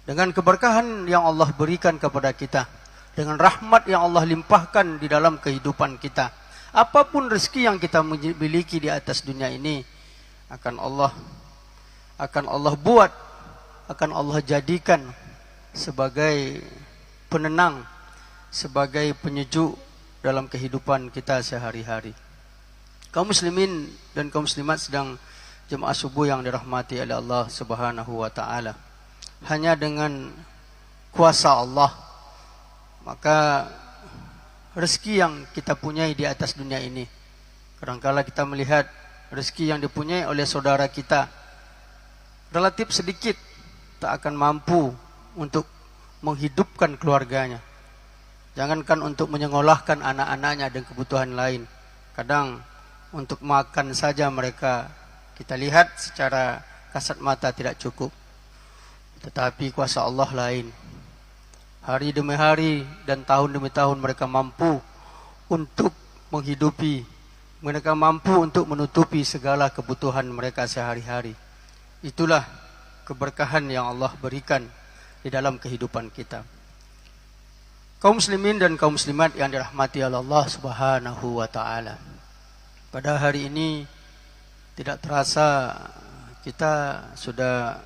dengan keberkahan yang Allah berikan kepada kita, dengan rahmat yang Allah limpahkan di dalam kehidupan kita. Apapun rezeki yang kita miliki di atas dunia ini akan Allah buat, akan Allah jadikan sebagai penenang, sebagai penyejuk dalam kehidupan kita sehari-hari. Kaum muslimin dan kaum muslimat sedang jemaah subuh yang dirahmati oleh Allah Subhanahu wa taala. Hanya dengan kuasa Allah maka rezeki yang kita punyai di atas dunia ini, kadangkala kita melihat rezeki yang dipunyai oleh saudara kita relatif sedikit, tak akan mampu untuk menghidupkan keluarganya. Jangankan untuk menyekolahkan anak-anaknya dan kebutuhan lain. Kadang untuk makan saja mereka kita lihat secara kasat mata tidak cukup. Tetapi kuasa Allah lain. Hari demi hari dan tahun demi tahun mereka mampu untuk menghidupi, mereka mampu untuk menutupi segala kebutuhan mereka sehari-hari. Itulah keberkahan yang Allah berikan di dalam kehidupan kita. Kaum muslimin dan kaum muslimat yang dirahmati oleh Allah Subhanahu wa taala. Pada hari ini tidak terasa kita sudah,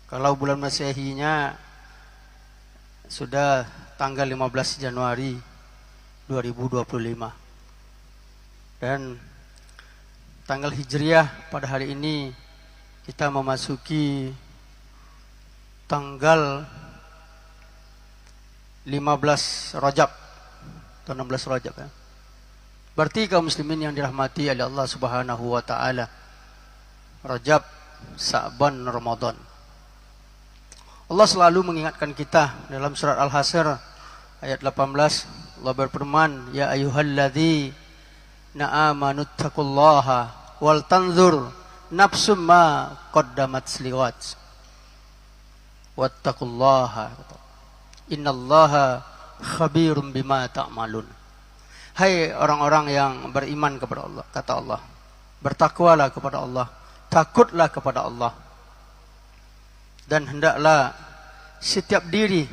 kalau bulan Masehinya sudah tanggal 15 Januari 2025. Dan tanggal Hijriah pada hari ini kita memasuki tanggal 15 Rajab atau 16 Rajab ya. Berarti kaum muslimin yang dirahmati oleh Allah Subhanahu wa taala, Rajab, Sa'ban, Ramadan. Allah selalu mengingatkan kita dalam surat Al-Hasyr ayat 18. Allah berfirman, ya ayyuhalladzina amanu taqullaha wal tanzur nafsum ma qaddamat liwat wattaqullaha innallaha khabirum bima ta'malun. Hai orang-orang yang beriman kepada Allah, kata Allah, bertakwalah kepada Allah, takutlah kepada Allah, dan hendaklah setiap diri,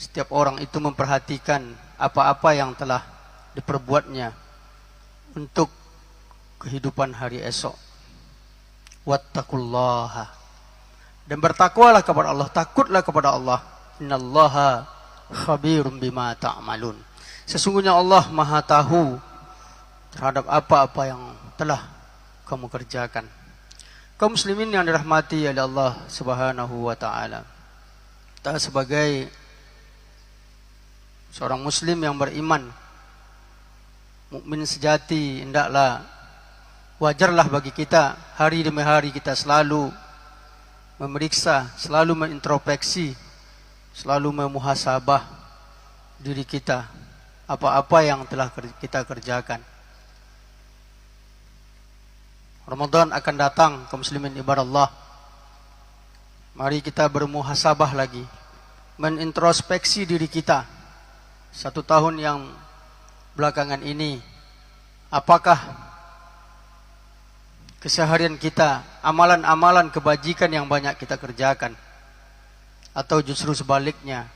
setiap orang itu memperhatikan apa-apa yang telah diperbuatnya untuk kehidupan hari esok. Wattaqullaha, dan bertakwalah kepada Allah, takutlah kepada Allah. Innallaha khabirum bima ta'malun. Sesungguhnya Allah Maha tahu terhadap apa-apa yang telah kamu kerjakan. Kaum muslimin yang dirahmati oleh Allah Subhanahu wa taala. Kita sebagai seorang muslim yang beriman, mukmin sejati, hendaklah, wajarlah bagi kita hari demi hari kita selalu memeriksa, selalu mengintrospeksi, selalu memuhasabah diri kita, apa-apa yang telah kita kerjakan. Ramadan akan datang, kaum muslimin ibadallah. Mari kita bermuhasabah lagi, menintrospeksi diri kita. 1 tahun yang belakangan ini, apakah keseharian kita, amalan-amalan kebajikan yang banyak kita kerjakan, atau justru sebaliknya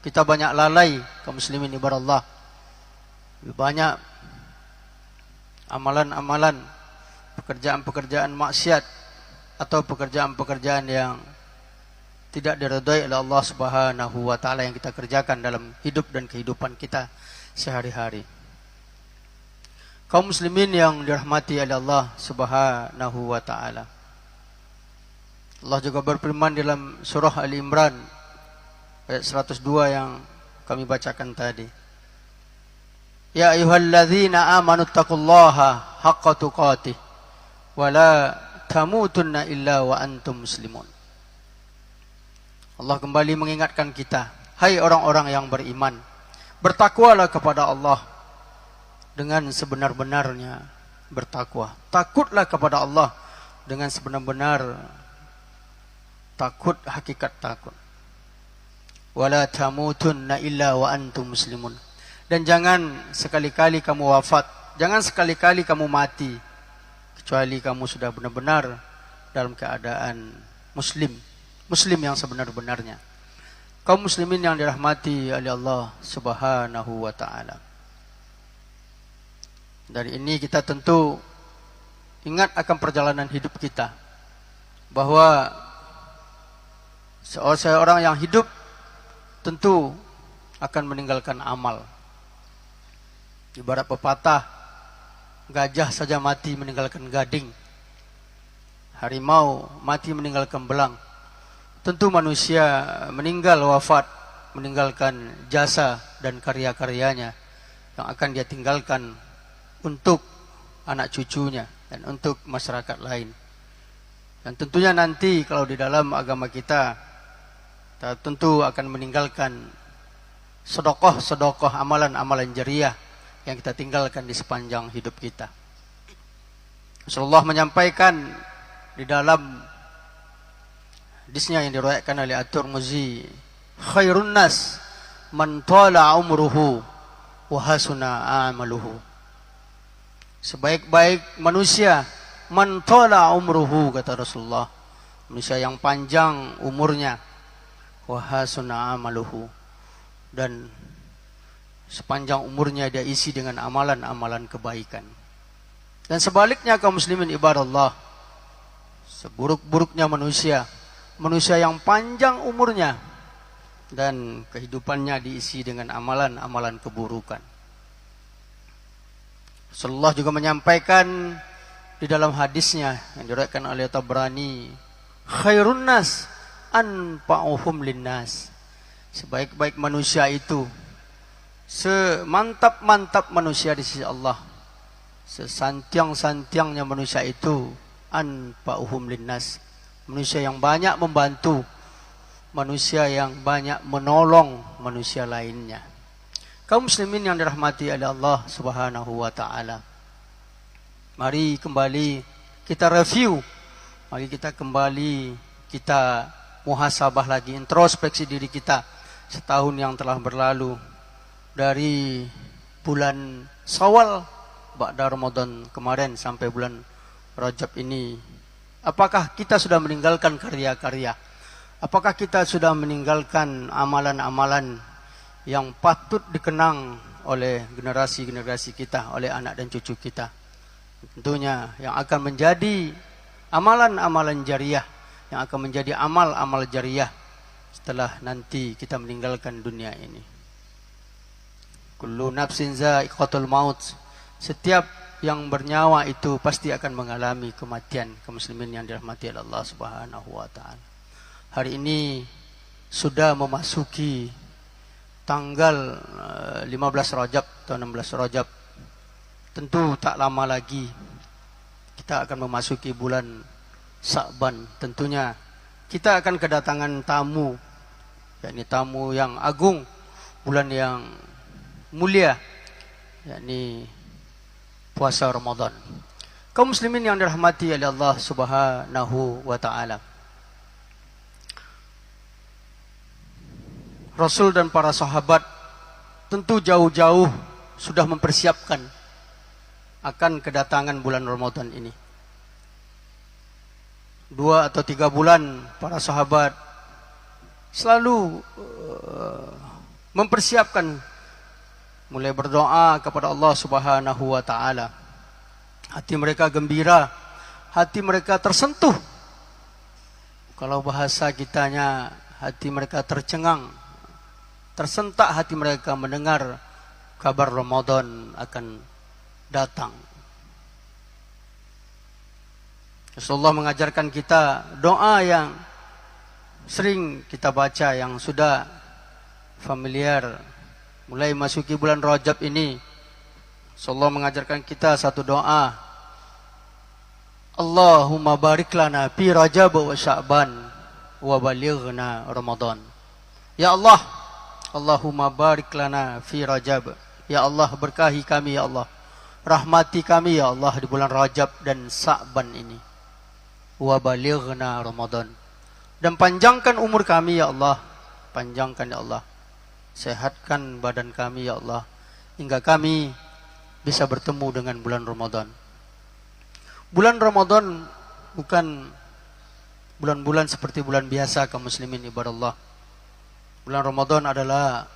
kita banyak lalai, kaum muslimin ibadallah. Lebih banyak amalan-amalan, pekerjaan-pekerjaan maksiat atau pekerjaan-pekerjaan yang tidak diridhai oleh Allah Subhanahu wa taala yang kita kerjakan dalam hidup dan kehidupan kita sehari-hari. Kaum muslimin yang dirahmati oleh Allah Subhanahu wa taala. Allah juga berfirman dalam surah Ali Imran ayat 102 yang kami bacakan tadi. Ya ayyuhalladzina amanu taqullaha haqqa tuqatih wa la tamutunna illa wa antum muslimun. Allah kembali mengingatkan kita, hai orang-orang yang beriman, bertakwalah kepada Allah dengan sebenar-benarnya bertakwa. Takutlah kepada Allah dengan sebenar-benar takut, hakikat takut. Wala tamutunna illa wa antum muslimun. Dan jangan sekali-kali kamu wafat, jangan sekali-kali kamu mati kecuali kamu sudah benar-benar dalam keadaan muslim, muslim yang sebenar-benarnya. Kaum muslimin yang dirahmati oleh Allah Subhanahu wa taala. Dari ini kita tentu ingat akan perjalanan hidup kita, bahwa seorang yang hidup tentu akan meninggalkan amal. Ibarat pepatah, gajah saja mati meninggalkan gading, harimau mati meninggalkan belang. Tentu manusia meninggal wafat meninggalkan jasa dan karya-karyanya yang akan dia tinggalkan untuk anak cucunya dan untuk masyarakat lain. Dan tentunya nanti kalau di dalam agama kita tentu akan meninggalkan sedekah amalan-amalan jariah yang kita tinggalkan di sepanjang hidup kita. Rasulullah menyampaikan di dalam hadisnya yang diriwayatkan oleh At-Tirmizi, khairun nas man tala umruhu wa hasuna amaluhu. Sebaik-baik manusia man tala umruhu, kata Rasulullah, manusia yang panjang umurnya, wa hasuna amaluhu, dan sepanjang umurnya dia isi dengan amalan-amalan kebaikan. Dan sebaliknya kaum muslimin ibadallah, seburuk-buruknya manusia yang panjang umurnya dan kehidupannya diisi dengan amalan-amalan keburukan. Rasulullah juga menyampaikan di dalam hadisnya yang diriwayatkan oleh Tabrani, khairun nas anfa'uhum linnas. Sebaik-baik manusia itu, semantap-mantap manusia di sisi Allah, sesantiang-santiangnya manusia itu, anfa'uhum linnas, manusia yang banyak membantu, manusia yang banyak menolong manusia lainnya. Kaum muslimin yang dirahmati oleh Allah Subhanahu wa taala, mari kembali kita review, mari kita kembali kita muhasabah lagi, introspeksi diri kita setahun yang telah berlalu dari bulan Syawal ba'da Ramadan kemarin sampai bulan Rajab ini. Apakah kita sudah meninggalkan karya-karya? Apakah kita sudah meninggalkan amalan-amalan yang patut dikenang oleh generasi-generasi kita, oleh anak dan cucu kita? Tentunya yang akan menjadi amalan-amalan jariah, yang akan menjadi amal-amal jariah setelah nanti kita meninggalkan dunia ini. Kullu nafsin za'iqatul maut. Setiap yang bernyawa itu pasti akan mengalami kematian. Kaum muslimin yang dirahmati oleh Allah Subhanahu wa taala. Hari ini sudah memasuki tanggal 15 Rajab atau 16 Rajab. Tentu tak lama lagi kita akan memasuki bulan Sya'ban. Tentunya kita akan kedatangan tamu, yakni tamu yang agung, bulan yang mulia, yakni puasa Ramadan. Kaum muslimin yang dirahmati oleh Allah Subhanahu wa taala, Rasul dan para sahabat tentu jauh-jauh sudah mempersiapkan akan kedatangan bulan Ramadan ini. 2 atau 3 bulan para sahabat selalu mempersiapkan, mulai berdoa kepada Allah Subhanahu wa taala. Hati mereka gembira, hati mereka tersentuh. Kalau bahasa kitanya, hati mereka tercengang, tersentak hati mereka mendengar kabar Ramadan akan datang. Rasulullah mengajarkan kita doa yang sering kita baca, yang sudah familiar. Mulai masuki bulan Rajab ini, Rasulullah mengajarkan kita satu doa, Allahumma barik lana fi Rajab wa Sya'ban wa balighna Ramadan. Ya Allah, Allahumma barik lana fi Rajab. Ya Allah, berkahi kami ya Allah, rahmati kami ya Allah di bulan Rajab dan Sya'ban ini. Wa balighna Ramadan, dan panjangkan umur kami ya Allah, panjangkan ya Allah, sehatkan badan kami ya Allah, hingga kami bisa bertemu dengan bulan Ramadan. Bulan Ramadan bukan bulan-bulan seperti bulan biasa kaum muslimin ibadallah. Bulan Ramadan adalah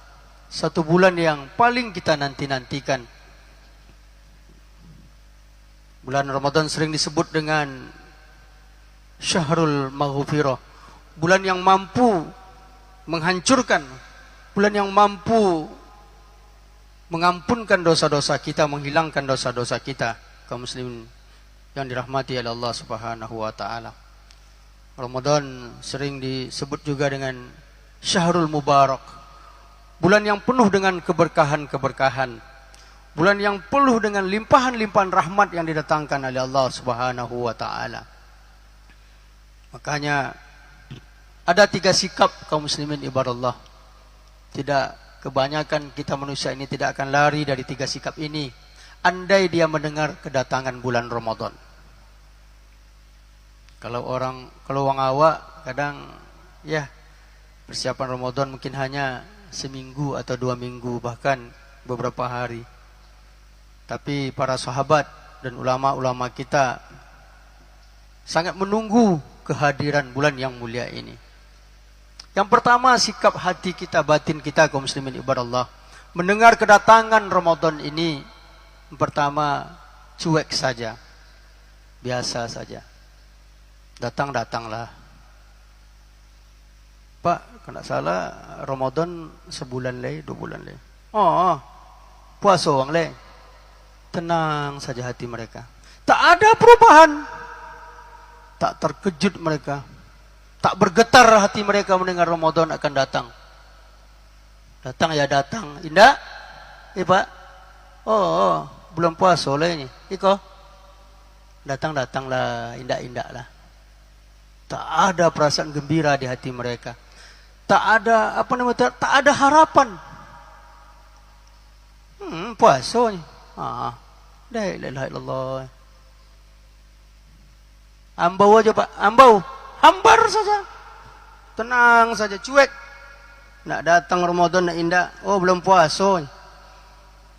satu bulan yang paling kita nanti-nantikan. Bulan Ramadan sering disebut dengan Syahrul Maghfirah, bulan yang mampu menghancurkan, bulan yang mampu mengampunkan dosa-dosa kita, menghilangkan dosa-dosa kita, kaum muslimin yang dirahmati oleh Allah Subhanahu wa taala. Ramadan sering disebut juga dengan Syahrul Mubarak, bulan yang penuh dengan keberkahan-keberkahan, bulan yang penuh dengan limpahan-limpahan rahmat yang didatangkan oleh Allah Subhanahu wa taala. Makanya ada 3 sikap kaum muslimin ibadallah. Tidak kebanyakan kita manusia ini tidak akan lari dari 3 sikap ini andai dia mendengar kedatangan bulan Ramadan. Kalau orang awak kadang ya persiapan Ramadan mungkin hanya seminggu atau 2 minggu, bahkan beberapa hari. Tapi para sahabat dan ulama-ulama kita sangat menunggu kehadiran bulan yang mulia ini. Yang pertama, sikap hati kita, batin kita kaum muslimin ibadallah, mendengar kedatangan Ramadan ini, yang pertama cuek saja, biasa saja. Datang-datanglah. Pak, kalau salah Ramadan sebulan le, 2 bulan le. Oh, puasa orang le. Tenang saja hati mereka. Tak ada perubahan. Tak terkejut mereka, tak bergetar hati mereka mendengar Ramadan akan datang. Datang ya datang, indah. Pak, oh belum puasa lah ini. Iko, datang-datanglah, indah-indah lah. Tak ada perasaan gembira di hati mereka. Tak ada tak ada harapan. Puasa ni. La ilaha illallah. Ambau aja Pak, ambau, hambar saja, tenang saja, cuek. Nak datang Ramadan nak indah, oh belum puasa.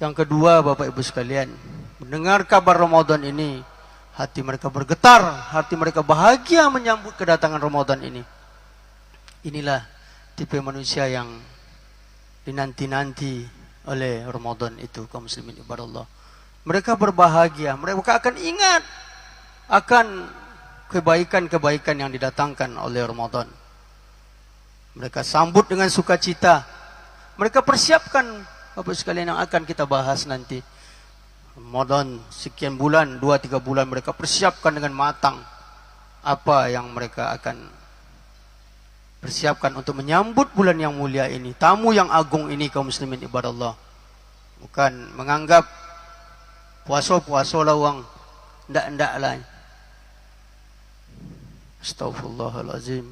Yang kedua Bapak Ibu sekalian, mendengar kabar Ramadan ini, hati mereka bergetar, hati mereka bahagia menyambut kedatangan Ramadan ini. Inilah tipe manusia yang dinanti-nanti oleh Ramadan itu, kaum muslimin ibadallah. Mereka berbahagia, mereka akan ingat akan kebaikan-kebaikan yang didatangkan oleh Ramadan. Mereka sambut dengan sukacita. Mereka persiapkan Bapak sekalian yang akan kita bahas nanti. Ramadan sekian bulan, 2-3 bulan mereka persiapkan dengan matang apa yang mereka akan persiapkan untuk menyambut bulan yang mulia ini, tamu yang agung ini kaum muslimin ibadallah. Bukan menganggap puasa-puasa lah orang, ndak-ndak lah. Astaghfirullahalazim.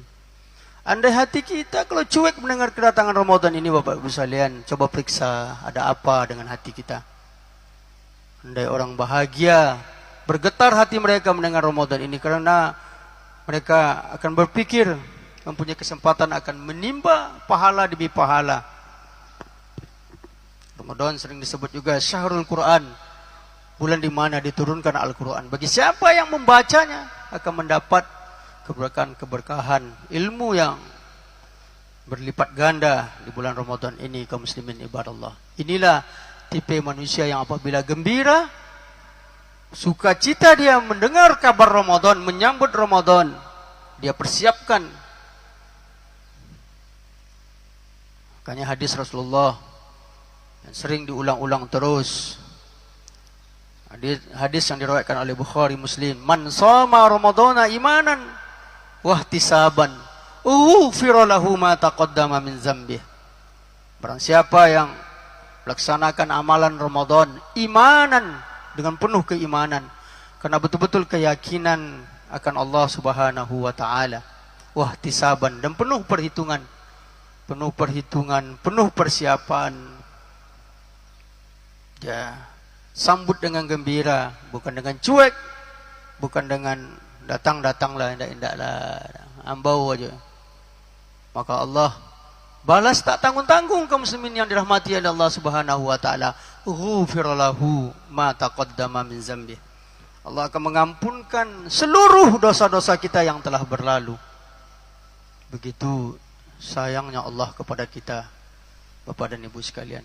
Andai hati kita kalau cuek mendengar kedatangan Ramadan ini Bapak Ibu sekalian, coba periksa ada apa dengan hati kita. Andai orang bahagia, bergetar hati mereka mendengar Ramadan ini karena mereka akan berpikir mempunyai kesempatan akan menimba pahala demi pahala. Ramadan sering disebut juga Syahrul Quran, bulan di mana diturunkan Al-Quran. Bagi siapa yang membacanya akan mendapat keberkahan ilmu yang berlipat ganda di bulan Ramadan ini kaum muslimin ibadallah. Inilah tipe manusia yang apabila gembira, sukacita dia mendengar kabar Ramadan, menyambut Ramadan, dia persiapkan. Makanya hadis Rasulullah yang sering diulang-ulang terus. Hadis yang diriwayatkan oleh Bukhari Muslim, man shoma ramadhana imanan wahtisaban ughfira lahu ma taqaddama min dzambih. Barang siapa yang melaksanakan amalan Ramadan imanan, dengan penuh keimanan, karena betul-betul keyakinan akan Allah Subhanahu wa taala, wahtisaban, dan penuh perhitungan, penuh persiapan, ya sambut dengan gembira, bukan dengan cuek, bukan dengan datang-datanglah, indah-indahlah, ambau aja. Maka Allah balas tak tanggung-tanggung kaum muslimin yang dirahmati oleh Allah Subhanahu wa taala. Ghufira lahu ma taqaddama min dzambih. Allah akan mengampunkan seluruh dosa-dosa kita yang telah berlalu. Begitu sayangnya Allah kepada kita, Bapak dan Ibu sekalian.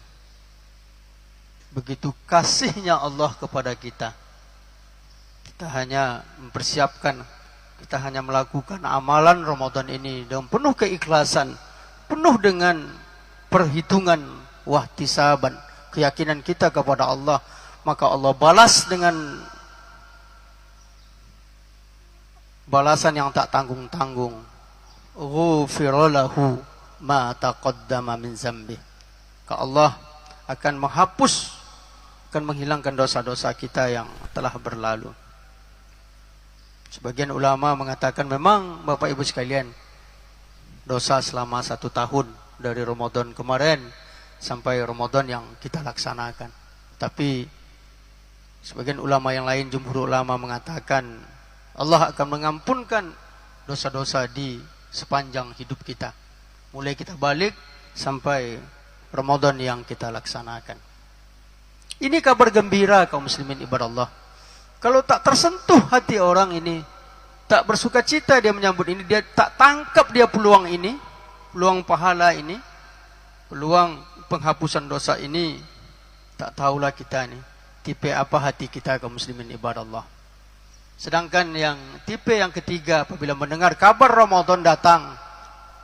Begitu kasihnya Allah kepada kita. Kita hanya mempersiapkan, kita hanya melakukan amalan Ramadan ini dengan penuh keikhlasan, penuh dengan perhitungan, wahtisaban, keyakinan kita kepada Allah, maka Allah balas dengan balasan yang tak tanggung-tanggung. Ghufira lahu ma taqaddama min dzambi. Maka Allah akan menghapus, akan menghilangkan dosa-dosa kita yang telah berlalu. Sebagian ulama mengatakan memang Bapak Ibu sekalian, dosa selama 1 tahun dari Ramadan kemarin sampai Ramadan yang kita laksanakan. Tapi sebagian ulama yang lain, jumhur ulama mengatakan Allah akan mengampunkan dosa-dosa di sepanjang hidup kita, mulai kita balik sampai Ramadan yang kita laksanakan. Ini kabar gembira kaum muslimin ibadah Allah. Kalau tak tersentuh hati orang ini, tak bersuka cita dia menyambut ini, dia tak tangkap dia peluang ini, peluang pahala ini, peluang penghapusan dosa ini, tak tahulah kita ini tipe apa hati kita kaum muslimin ibadah Allah. Sedangkan yang tipe yang ketiga, apabila mendengar kabar Ramadan datang,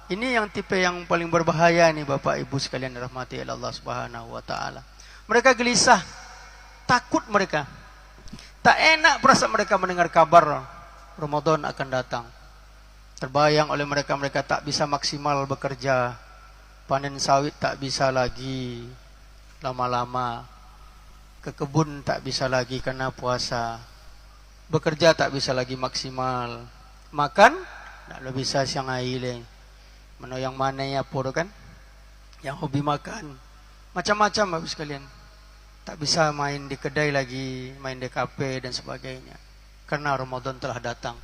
ini yang tipe yang paling berbahaya nih Bapak Ibu sekalian rahmati Allah Subhanahu wa taala. Mereka gelisah, takut mereka. Tak enak perasaan mereka mendengar kabar Ramadan akan datang. Terbayang oleh mereka tak bisa maksimal bekerja. Panen sawit tak bisa lagi lama-lama. Ke kebun tak bisa lagi karena puasa. Bekerja tak bisa lagi maksimal. Makan tak bisa siang aile. Mana yang mana ya pur kan? Yang hobi makan. Macam-macam habis sekalian. Tak bisa main di kedai lagi, main di kafe dan sebagainya. Karena Ramadan telah datang.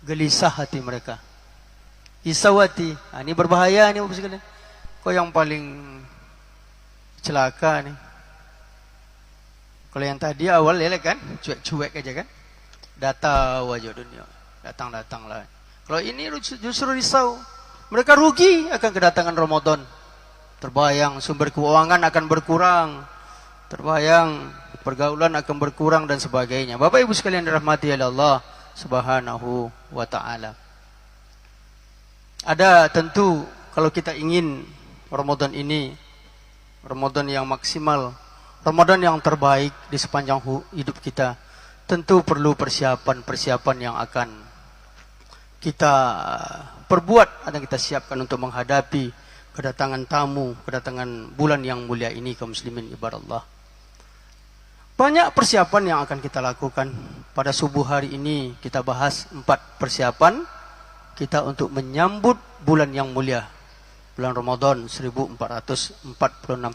Gelisah hati mereka. Isawati. Ini berbahaya nih habis sekalian. Kau yang paling celaka nih. Kalau yang tadi awal ya kan, cuek-cuek aja kan. Data wajah dunia, datang-datanglah. Kalau ini justru risau, mereka rugi akan kedatangan Ramadan. Terbayang sumber keuangan akan berkurang, terbayang pergaulan akan berkurang dan sebagainya. Bapak Ibu sekalian dirahmati oleh Allah Subhanahu wa taala. Ada tentu kalau kita ingin Ramadan ini Ramadan yang maksimal, Ramadan yang terbaik di sepanjang hidup kita, tentu perlu persiapan yang akan kita perbuat, akan kita siapkan untuk menghadapi kedatangan tamu, kedatangan bulan yang mulia ini kaum muslimin ibadah Allah. Banyak persiapan yang akan kita lakukan. Pada subuh hari ini kita bahas 4 persiapan kita untuk menyambut bulan yang mulia, bulan Ramadan 1446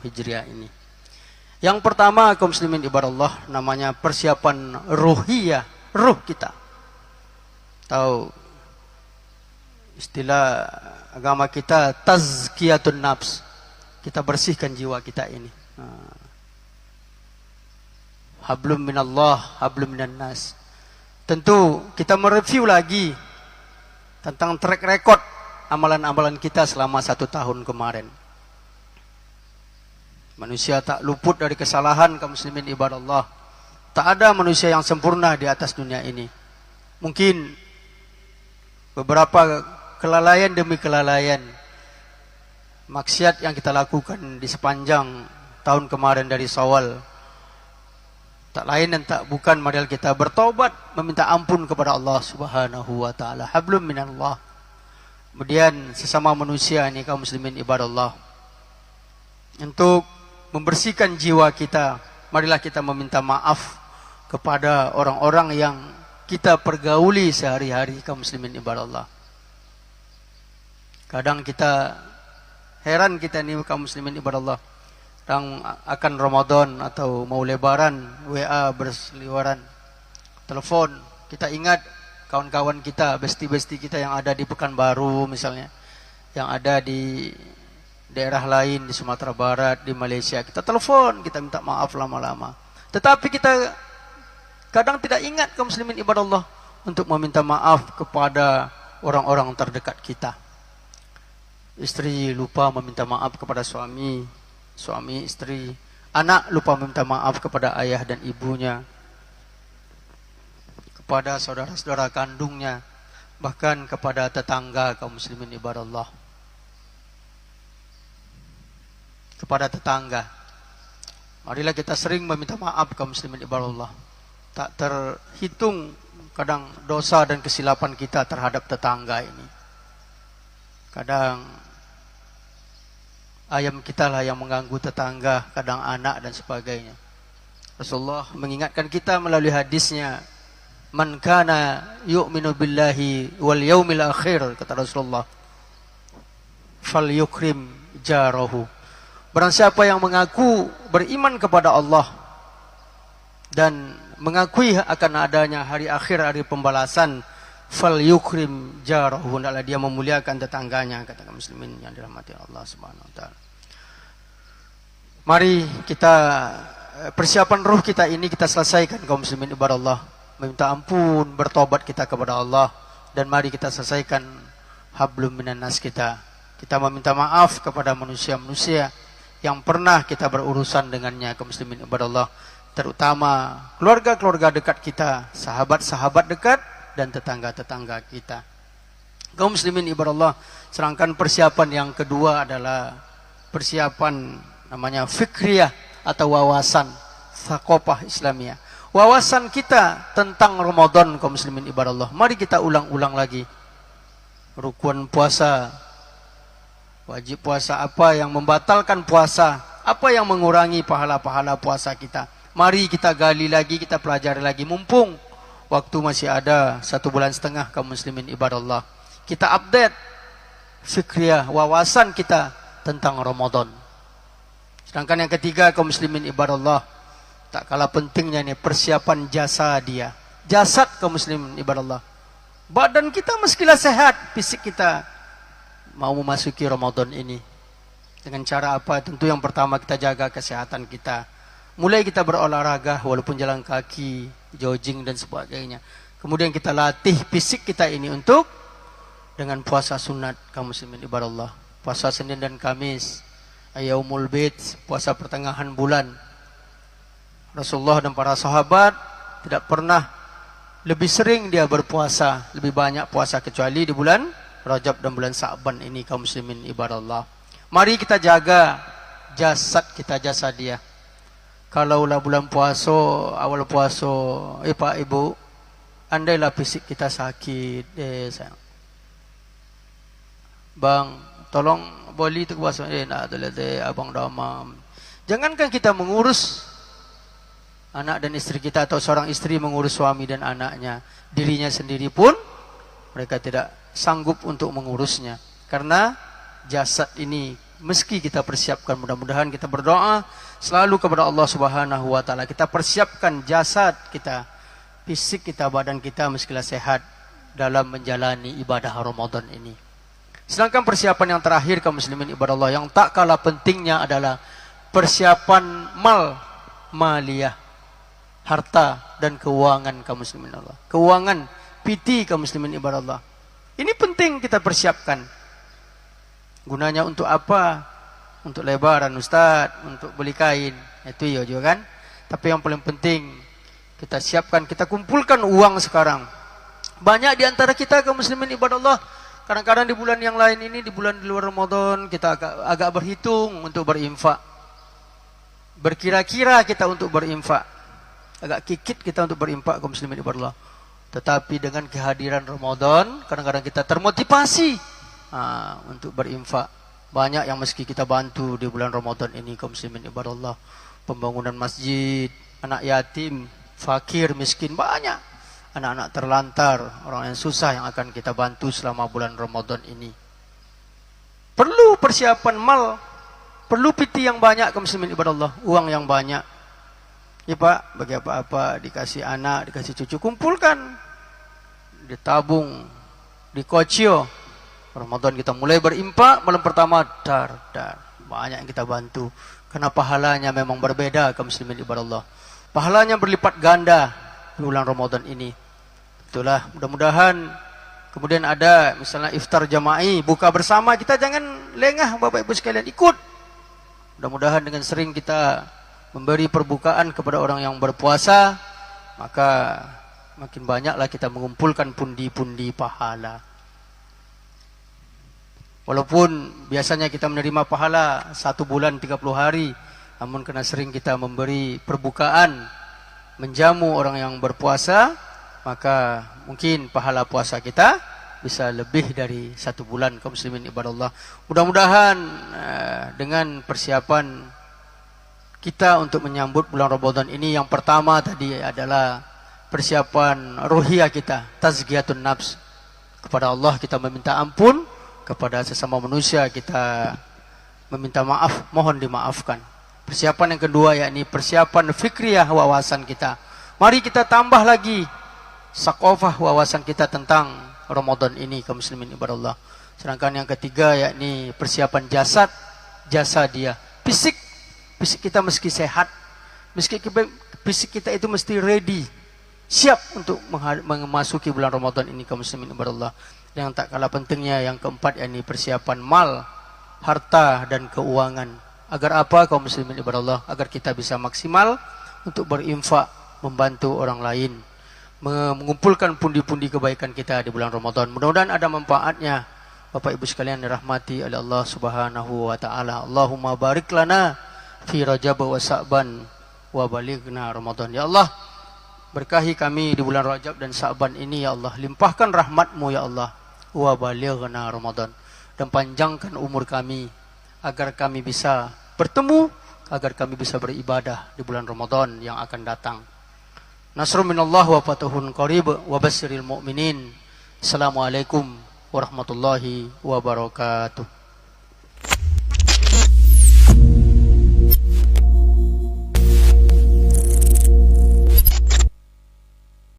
Hijriah ini. Yang pertama kaum muslimin ibadah Allah, namanya persiapan ruhiyah, ruh kita. Tahu istilah agama kita tazkiyatun nafs. Kita bersihkan jiwa kita ini. Hablum minallah, hablum minan nas. Tentu kita mereview lagi tentang track record amalan-amalan kita selama 1 tahun kemarin. Manusia tak luput dari kesalahan kaum muslimin ibadah Allah. Tak ada manusia yang sempurna di atas dunia ini. Mungkin beberapa kelalaian demi kelalaian, maksiat yang kita lakukan di sepanjang tahun kemarin dari Syawal, tak lain dan tak bukan modal kita bertobat, meminta ampun kepada Allah Subhanahu wa taala. Hablum minallah. Kemudian sesama manusia ini kaum muslimin ibadah Allah, untuk membersihkan jiwa kita, marilah kita meminta maaf kepada orang-orang yang kita pergauli sehari-hari kaum muslimin ibadah Allah. Kadang kita heran kita nih kaum muslimin ibadah Allah, yang akan Ramadan atau mau lebaran, WA berseliweran, telepon, kita ingat kawan-kawan kita, besti-besti kita yang ada di Pekanbaru misalnya, yang ada di daerah lain, di Sumatera Barat, di Malaysia, kita telepon, kita minta maaf lama-lama. Tetapi kita kadang tidak ingat kaum muslimin ibadah Allah untuk meminta maaf kepada orang-orang terdekat kita. Istri lupa meminta maaf kepada suami, suami istri, anak lupa meminta maaf kepada ayah dan ibunya, kepada saudara-saudara kandungnya, bahkan kepada tetangga kaum muslimin ibadah Allah. Kepada tetangga, marilah kita sering meminta maaf kaum muslimin ibadah Allah. Tak terhitung kadang dosa dan kesilapan kita terhadap tetangga ini. Kadang ayam kita lah yang mengganggu tetangga, kadang anak dan sebagainya. Rasulullah mengingatkan kita melalui hadisnya, man kana yu'minu billahi wal yaumil akhir, kata Rasulullah, falyukrim jarahu. Barang siapa yang mengaku beriman kepada Allah dan mengakui akan adanya hari akhir, hari pembalasan, falyukrim jarahu, hendaklah dia memuliakan tetangganya, kata muslimin yang dirahmati Allah Subhanahu wa taala. Mari kita persiapan ruh kita ini kita selesaikan kaum muslimin ibadah Allah. Meminta ampun, bertobat kita kepada Allah, dan mari kita selesaikan hablum minan nas kita. Kita meminta maaf kepada manusia-manusia yang pernah kita berurusan dengannya kaum muslimin ibadah Allah, terutama keluarga-keluarga dekat kita, sahabat-sahabat dekat dan tetangga-tetangga kita. Kaum muslimin ibadah Allah, sedangkan persiapan yang kedua adalah persiapan namanya fikriyah atau wawasan thaqafah Islamiyah. Wawasan kita tentang Ramadan kaum muslimin ibadah Allah. Mari kita ulang-ulang lagi. Rukun puasa, wajib puasa apa, yang membatalkan puasa, apa yang mengurangi pahala-pahala puasa kita. Mari kita gali lagi, kita pelajari lagi. Mumpung waktu masih ada 1,5 bulan kaum muslimin ibadah Allah. Kita update fikriyah, wawasan kita tentang Ramadan. Sedangkan yang ketiga kaum muslimin ibadah Allah, tak kalah pentingnya ini persiapan jasa dia. Jasad kaum muslimin ibadah Allah. Badan kita mestilah sehat, fisik kita mau memasuki Ramadan ini. Dengan cara apa? Tentu yang pertama kita jaga kesehatan kita. Mulai kita berolahraga walaupun jalan kaki, jogging dan sebagainya. Kemudian kita latih fisik kita ini untuk dengan puasa sunat kaum muslimin ibadah Allah. Puasa Senin dan Kamis, Yaumul Bid, puasa pertengahan bulan. Rasulullah dan para sahabat tidak pernah lebih sering dia berpuasa, lebih banyak puasa kecuali di bulan Rajab dan bulan Sa'ban ini kaum muslimin ibadah Allah. Mari kita jaga jasad kita, jasa dia. Kalaulah bulan puasa, awal puasa, Pak Ibu, andailah fisik kita sakit, sayang, Bang, tolong boleh tu puasa, nak abang damam. Jangankan kita mengurus anak dan istri kita, atau seorang istri mengurus suami dan anaknya, dirinya sendiri pun mereka tidak sanggup untuk mengurusnya. Karena jasad ini meski kita persiapkan, mudah-mudahan kita berdoa selalu kepada Allah Subhanahu wa taala, kita persiapkan jasad kita, fisik kita, badan kita meskilah sehat dalam menjalani ibadah Ramadan ini. Sedangkan persiapan yang terakhir kaum muslimin ibadah Allah yang tak kalah pentingnya adalah persiapan maliyah, harta dan keuangan kaum muslimin Allah. Keuangan PT kaum muslimin ibadah Allah. Ini penting kita persiapkan. Gunanya untuk apa? Untuk lebaran Ustaz, untuk beli kain. Itu ya juga kan. Tapi yang paling penting kita siapkan, kita kumpulkan uang sekarang. Banyak di antara kita kaum muslimin ibadah Allah, kadang-kadang di bulan yang lain ini, di bulan di luar Ramadan, kita agak berhitung untuk berinfak. Berkira-kira kita untuk berinfak. Agak kikit kita untuk berinfak kaum muslimin ibadah Allah. Tetapi dengan kehadiran Ramadan, kadang-kadang kita termotivasi untuk berinfak. Banyak yang meski kita bantu di bulan Ramadan ini kaum muslimin ibadah Allah. Pembangunan masjid, anak yatim, fakir, miskin, banyak. Anak-anak terlantar, orang yang susah yang akan kita bantu selama bulan Ramadan ini. Perlu persiapan mal, perlu PT yang banyak kaum muslimin ibadah Allah, uang yang banyak. Ya Pak, bagi apa-apa, dikasih anak, dikasih cucu, kumpulkan, ditabung, dikocil. Ramadan kita mulai berimpak, malam pertama dar, banyak yang kita bantu. Karena pahalanya memang berbeda kaum muslimin ibadah Allah. Pahalanya berlipat ganda di bulan Ramadan ini. Itulah, mudah-mudahan Kemudian ada misalnya iftar jama'i, buka bersama, kita jangan lengah Bapak Ibu sekalian, ikut. Mudah-mudahan dengan sering kita memberi perbukaan kepada orang yang berpuasa, maka makin banyaklah kita mengumpulkan pundi-pundi pahala. Walaupun biasanya kita menerima pahala 1 bulan 30 hari, namun karena sering kita memberi perbukaan, menjamu orang yang berpuasa, maka mungkin pahala puasa kita bisa lebih dari 1 bulan, kaum muslimin ibadallah. Mudah-mudahan dengan persiapan kita untuk menyambut bulan Ramadan ini, yang pertama tadi adalah persiapan ruhiyah kita, tazkiyatun nafs. Kepada Allah kita meminta ampun, kepada sesama manusia kita meminta maaf, mohon dimaafkan. Persiapan yang kedua yakni persiapan fikriyah wawasan kita. Mari kita tambah lagi sakofah wawasan kita tentang Ramadan ini, kaum muslimin ibadallah. Sedangkan yang ketiga yakni persiapan jasad, jasa dia. Fisik kita mesti sehat. Fisik kita itu mesti ready, siap untuk memasuki bulan Ramadan ini, kaum muslimin ibadallah. Yang tak kalah pentingnya yang keempat yakni persiapan mal, harta dan keuangan. Agar apa, kaum muslimin ibadallah? Agar kita bisa maksimal untuk berinfak, membantu orang lain, mengumpulkan pundi-pundi kebaikan kita di bulan Ramadan. Mudah-mudahan ada manfaatnya Bapak Ibu sekalian dirahmati oleh Allah Subhanahu wa taala. Allahumma barik lana fi Rajab wa Sa'ban wa balighna Ramadan. Ya Allah, berkahi kami di bulan Rajab dan Sa'ban ini ya Allah. Limpahkan rahmat-Mu ya Allah. Wa balighna Ramadan. Dan panjangkan umur kami agar kami bisa bertemu, agar kami bisa beribadah di bulan Ramadan yang akan datang. Nasrun minallah wa fatuhun qarib wa basyiril mu'minin. Assalamualaikum warahmatullahi wabarakatuh.